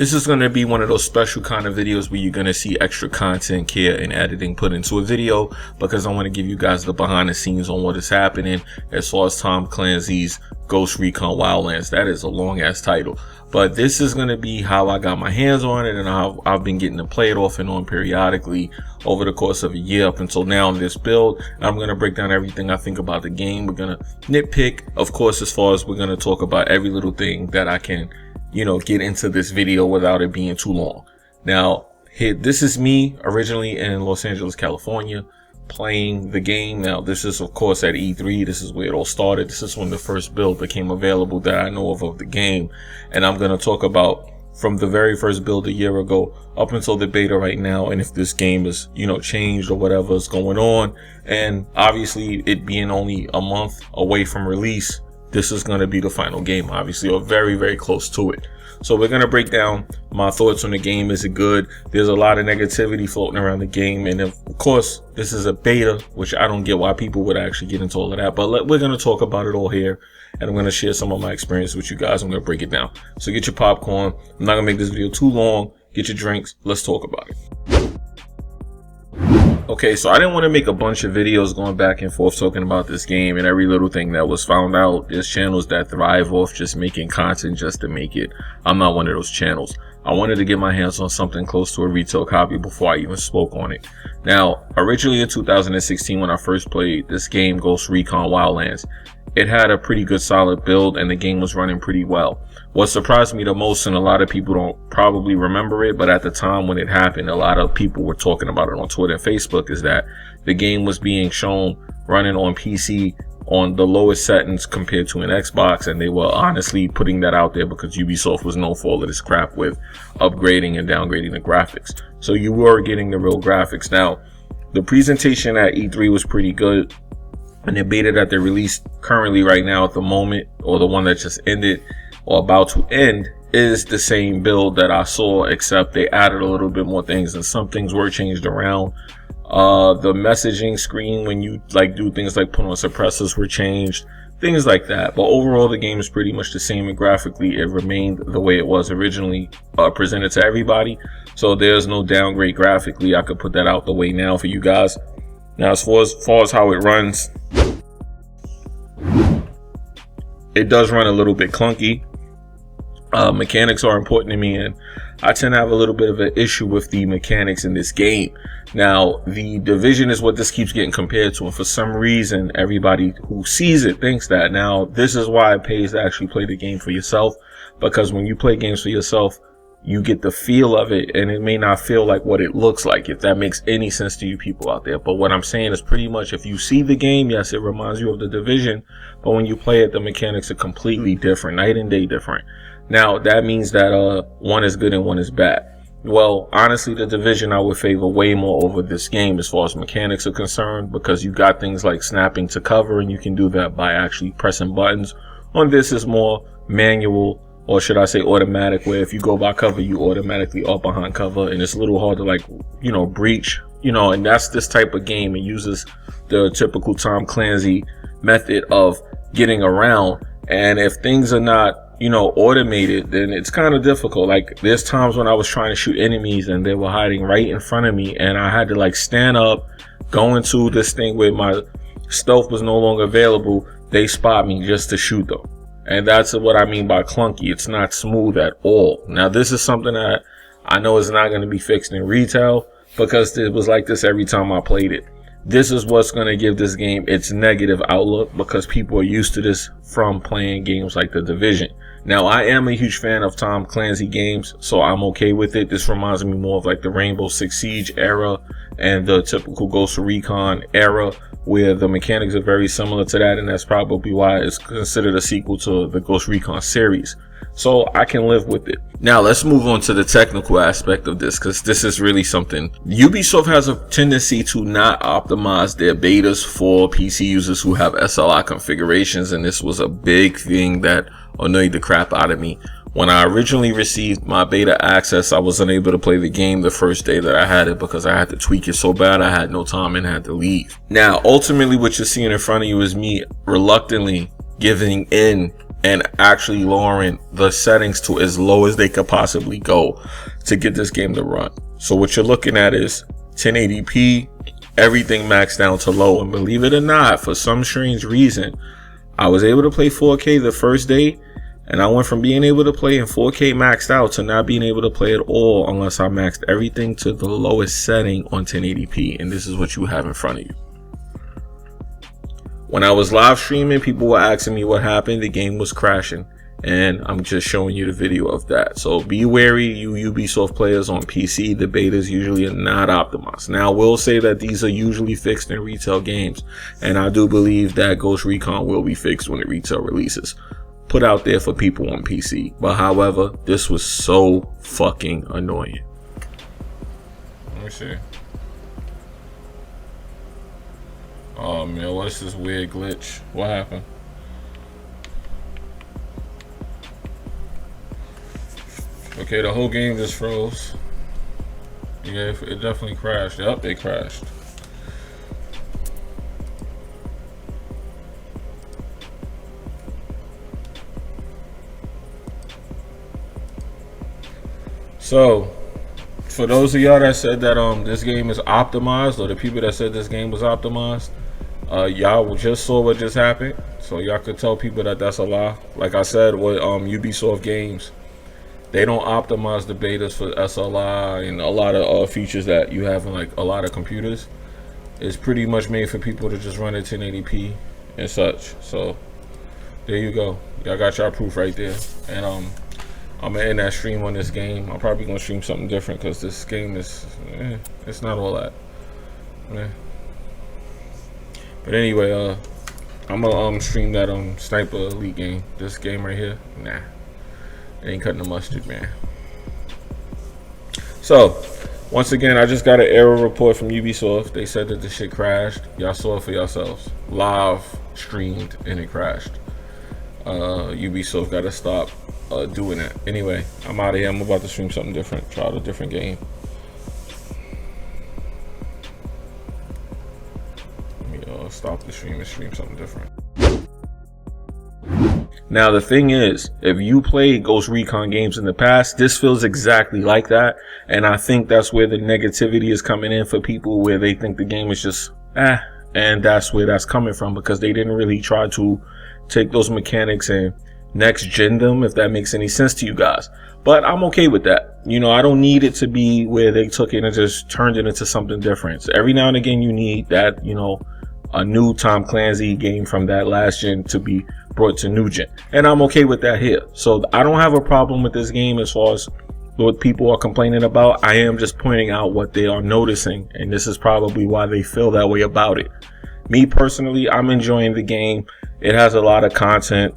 This is going to be one of those special kind of videos where you're going to see extra content, care, and editing put into a video, because I want to give you guys the behind the scenes on what is happening as far as Tom Clancy's Ghost Recon Wildlands. That is a long ass title, but this is going to be how I got my hands on it and how I've been getting to play it off and on periodically over the course of a year up until now in this build. I'm going to break down everything I think about the game. We're going to nitpick, of course, as far as we're going to talk about every little thing that I can, you know, get into this video without it being too long. Now, this is me originally in Los Angeles, California, playing the game. Now, this is of course at E3. This is where it all started. This is when the first build became available that I know of the game. And I'm going to talk about from the very first build a year ago up until the beta right now, and if this game is, you know, changed or whatever is going on. And obviously it being only a month away from release, this is going to be the final game, obviously, or very, very close to it. So we're going to break down my thoughts on the game. Is it good? There's a lot of negativity floating around the game. And of course, this is a beta, which I don't get why people would actually get into all of that. But we're going to talk about it all here. And I'm going to share some of my experience with you guys. I'm going to break it down. So get your popcorn. I'm not going to make this video too long. Get your drinks. Let's talk about it. Okay, so I didn't want to make a bunch of videos going back and forth talking about this game and every little thing that was found out. There's channels that thrive off just making content just to make it. I'm not one of those channels. I wanted to get my hands on something close to a retail copy before I even spoke on it. Now, originally in 2016, when I first played this game, Ghost Recon Wildlands, it had a pretty good solid build and the game was running pretty well. What surprised me the most, and a lot of people don't probably remember it, but at the time when it happened, a lot of people were talking about it on Twitter and Facebook, is that the game was being shown running on PC on the lowest settings compared to an Xbox, and they were honestly putting that out there because Ubisoft was known for all of this crap with upgrading and downgrading the graphics. So you were getting the real graphics. Now, the presentation at E3 was pretty good, and the beta that they released currently right now at the moment, or the one that just ended or about to end, is the same build that I saw, except they added a little bit more things and some things were changed around. The messaging screen, when you like do things like put on suppressors, were changed, things like that. But overall, the game is pretty much the same, and graphically it remained the way it was originally presented to everybody. So there's no downgrade graphically. I could put that out the way now for you guys. Now, as far as how it runs, it does run a little bit clunky. Mechanics are important to me, and I tend to have a little bit of an issue with the mechanics in this game. Now, the Division is what this keeps getting compared to, and for some reason, everybody who sees it thinks that. Now, this is why it pays to actually play the game for yourself, because when you play games for yourself, you get the feel of it, and it may not feel like what it looks like, if that makes any sense to you people out there. But what I'm saying is pretty much, if you see the game, yes, it reminds you of the Division, but when you play it, the mechanics are completely different, night and day different. Now, that means that one is good and one is bad. Well, honestly, the Division I would favor way more over this game as far as mechanics are concerned, because you got things like snapping to cover, and you can do that by actually pressing buttons. On this is more manual, or should I say automatic, where if you go by cover, you automatically are behind cover, and it's a little hard to, like, you know, breach, you know, and that's this type of game. It uses the typical Tom Clancy method of getting around, and if things are not, you know, automated, then it's kind of difficult. Like, there's times when I was trying to shoot enemies and they were hiding right in front of me, and I had to like stand up, go into this thing where my stealth was no longer available. They spot me just to shoot them. And that's what I mean by clunky. It's not smooth at all. Now, this is something that I know is not going to be fixed in retail, because it was like this every time I played it. This is what's going to give this game its negative outlook, because people are used to this from playing games like the Division. Now, I am a huge fan of Tom Clancy games, so I'm okay with it. This reminds me more of like the Rainbow Six Siege era and the typical Ghost Recon era, where the mechanics are very similar to that, and that's probably why it's considered a sequel to the Ghost Recon series. So I can live with it. Now, let's move on to the technical aspect of this, because this is really something. Ubisoft has a tendency to not optimize their betas for PC users who have SLI configurations, and this was a big thing that annoyed the crap out of me. When I originally received my beta access, I was unable to play the game the first day that I had it, because I had to tweak it so bad I had no time and had to leave. Now, ultimately, what you're seeing in front of you is me reluctantly giving in and actually lowering the settings to as low as they could possibly go to get this game to run. So what you're looking at is 1080p, everything maxed down to low. And believe it or not, for some strange reason, I was able to play 4K the first day, and I went from being able to play in 4K maxed out to not being able to play at all unless I maxed everything to the lowest setting on 1080p. And this is what you have in front of you. When I was live streaming, people were asking me what happened. The game was crashing, and I'm just showing you the video of that. So be wary, you Ubisoft players on PC. The betas usually are not optimized. Now, I will say that these are usually fixed in retail games, and I do believe that Ghost Recon will be fixed when it retail releases, put out there for people on PC. But however, this was so fucking annoying. Let me see. Oh man, what's this weird glitch? What happened? Okay, the whole game just froze. Yeah, it definitely crashed. Yup, it crashed. So, for those of y'all that said that this game is optimized, or the people that said this game was optimized, y'all just saw what just happened. So y'all could tell people that that's a lie. Like I said, with Ubisoft games, they don't optimize the betas for SLI and a lot of features that you have in like a lot of computers. It's pretty much made for people to just run at 1080p and such. So there you go. Y'all got y'all proof right there. And I'm gonna end that stream on this game. I'm probably gonna stream something different because this game is it's not all that. But anyway, I'm gonna stream that Sniper Elite game. This game right here, nah, it ain't cutting the mustard, man. So once again, I just got an error report from Ubisoft. They said that the shit crashed. Y'all saw it for yourselves. Live streamed and it crashed. Ubisoft got to stop doing that. Anyway, I'm out of here. I'm about to stream something different. Try out a different game. Stop the stream and stream something different. Now the thing is, if you played Ghost Recon games in the past, this feels exactly like that, and I think that's where the negativity is coming in for people, where they think the game is just and that's where that's coming from, because they didn't really try to take those mechanics and next gen them, if that makes any sense to you guys. But I'm okay with that. You know, I don't need it to be where they took it and just turned it into something different. So every now and again you need that, you know, a new Tom Clancy game from that last gen to be brought to new gen, and I'm okay with that here. So I don't have a problem with this game as far as what people are complaining about. I am just pointing out what they are noticing, and this is probably why they feel that way about it. Me personally, I'm enjoying the game. It has a lot of content.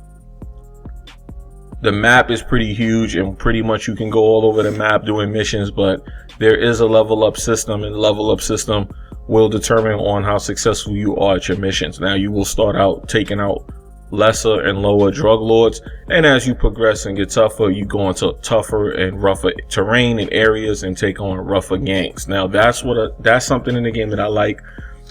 The map is pretty huge, and pretty much you can go all over the map doing missions, but there is a level up system, and the level up system will determine on how successful you are at your missions. Now, you will start out taking out lesser and lower drug lords, and as you progress and get tougher, you go into tougher and rougher terrain and areas and take on rougher gangs. Now, that's something in the game that I like.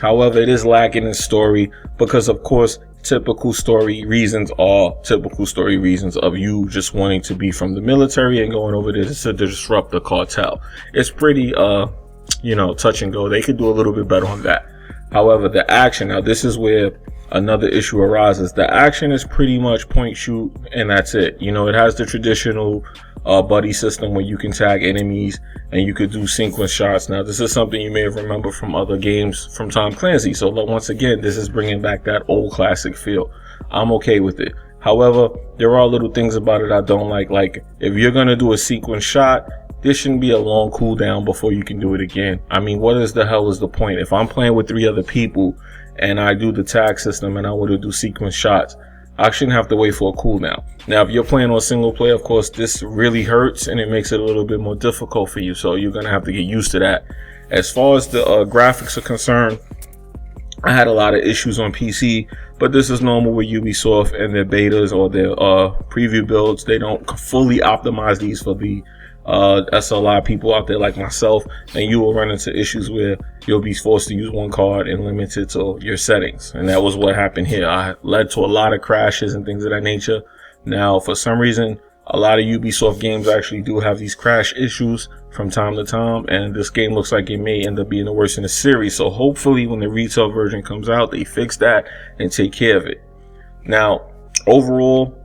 However, it is lacking in story, because of course typical story reasons of you just wanting to be from the military and going over there to disrupt the cartel. It's pretty you know, touch and go. They could do a little bit better on that. However, the action, now this is where another issue arises. The action is pretty much point shoot and that's it. You know, it has the traditional buddy system where you can tag enemies and you could do sequence shots. Now, this is something you may have remembered from other games from Tom Clancy. So once again, this is bringing back that old classic feel. I'm okay with it. However, there are little things about it I don't like. Like, if you're going to do a sequence shot, there shouldn't be a long cooldown before you can do it again. I mean, what is the hell is the point? If I'm playing with 3 other people and I do the tag system and I want to do sequence shots, I shouldn't have to wait for a cooldown. Now, if you're playing on single player, of course, this really hurts and it makes it a little bit more difficult for you. So you're going to have to get used to that. As far as the graphics are concerned, I had a lot of issues on PC, but this is normal with Ubisoft and their betas or their preview builds. They don't fully optimize these for the That's a lot of people out there like myself, and you will run into issues where you'll be forced to use one card and limited to your settings. And that was what happened here. I led to a lot of crashes and things of that nature. Now, for some reason, a lot of Ubisoft games actually do have these crash issues from time to time, and this game looks like it may end up being the worst in the series. So hopefully when the retail version comes out, they fix that and take care of it. Now, overall,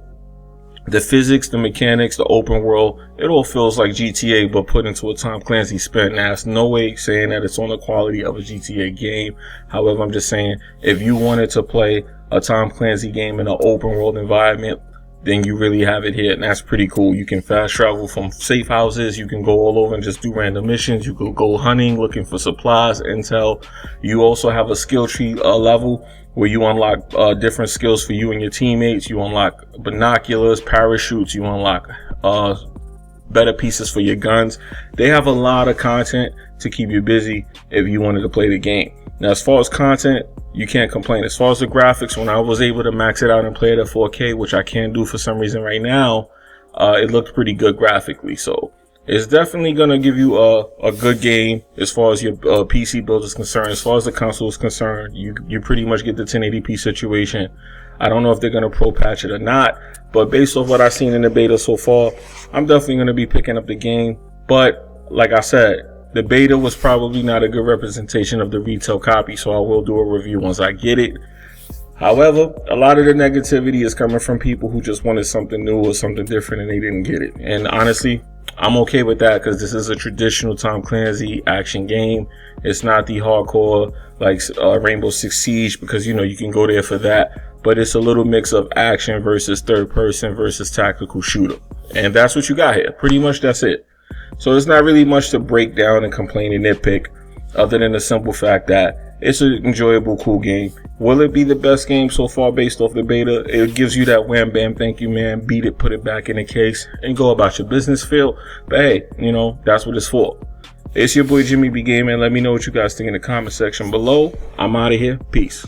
the physics, the mechanics, the open world, it all feels like GTA, but put into a Tom Clancy spin. Now, it's no way saying that it's on the quality of a GTA game. However, I'm just saying, if you wanted to play a Tom Clancy game in an open world environment, then you really have it here, and that's pretty cool. You can fast travel from safe houses. You can go all over and just do random missions. You could go hunting, looking for supplies, intel. You also have a skill tree level where you unlock different skills for you and your teammates. You unlock binoculars, parachutes. You unlock better pieces for your guns. They have a lot of content to keep you busy if you wanted to play the game. Now, as far as content, you can't complain. As far as the graphics, when I was able to max it out and play it at 4K, which I can't do for some reason right now, it looked pretty good graphically. So it's definitely going to give you a good game as far as your PC build is concerned. As far as the console is concerned, you pretty much get the 1080p situation. I don't know if they're going to pro patch it or not, but based off what I've seen in the beta so far, I'm definitely going to be picking up the game. But like I said, the beta was probably not a good representation of the retail copy, so I will do a review once I get it. However, a lot of the negativity is coming from people who just wanted something new or something different and they didn't get it. And honestly, I'm okay with that because this is a traditional Tom Clancy action game. It's not the hardcore like Rainbow Six Siege, because you know you can go there for that. But it's a little mix of action versus third person versus tactical shooter. And that's what you got here. Pretty much that's it. So there's not really much to break down and complain and nitpick other than the simple fact that it's an enjoyable, cool game. Will it be the best game so far based off the beta? It gives you that wham bam, thank you man, beat it, put it back in the case, and go about your business, Phil. But hey, you know, that's what it's for. It's your boy Jimmybgaming. Let me know what you guys think in the comment section below. I'm out of here. Peace.